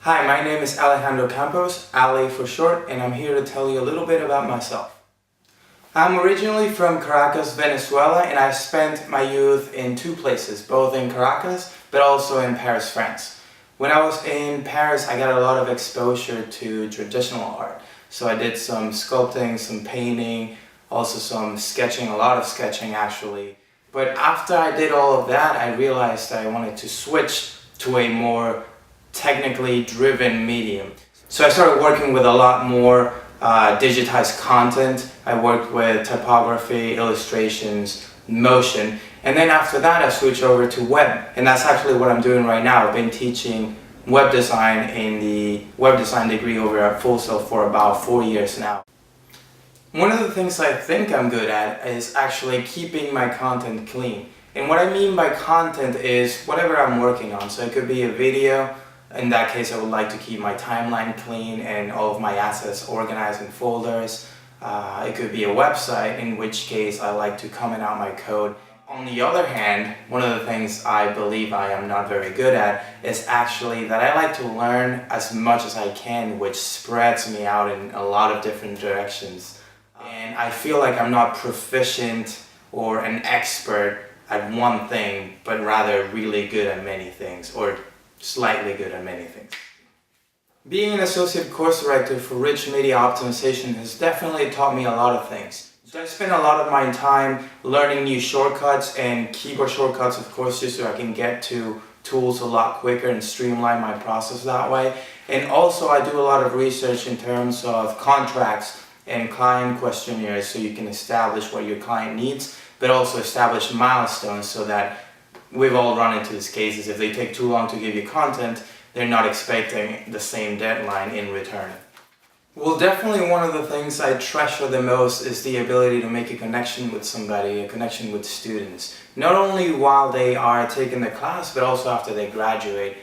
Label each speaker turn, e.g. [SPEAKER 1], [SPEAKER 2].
[SPEAKER 1] Hi, my name is Alejandro Campos, Ale for short, and I'm here to tell you a little bit about myself. I'm originally from Caracas, Venezuela, and I spent my youth in two places, both in Caracas, but also in Paris, France. When I was in Paris, I got a lot of exposure to traditional art. So I did some sculpting, some painting, also some sketching, a lot of sketching actually. But after I did all of that, I realized that I wanted to switch to a more technically driven medium. So I started working with a lot more digitized content. I worked with typography, illustrations, motion, and then after that I switched over to web, and that's actually what I'm doing right now. I've been teaching web design in the web design degree over at Full Sail for about 4 years now. One of the things I think I'm good at is actually keeping my content clean. And what I mean by content is whatever I'm working on. So it could be a video. In that case, I would like to keep my timeline clean and all of my assets organized in folders. It could be a website, in which case I like to comment out my code. On the other hand, one of the things I believe I am not very good at is actually that I like to learn as much as I can, which spreads me out in a lot of different directions. And I feel like I'm not proficient or an expert at one thing, but rather really good at many things, or slightly good at many things. Being an associate course director for rich media optimization has definitely taught me a lot of things. So I spend a lot of my time learning new shortcuts and keyboard shortcuts, of course, just so I can get to tools a lot quicker and streamline my process that way. And also I do a lot of research in terms of contracts and client questionnaires, so you can establish what your client needs, but also establish milestones so that we've all run into these cases. If they take too long to give you content, they're not expecting the same deadline in return. Well, definitely one of the things I treasure the most is the ability to make a connection with somebody, a connection with students. Not only while they are taking the class, but also after they graduate.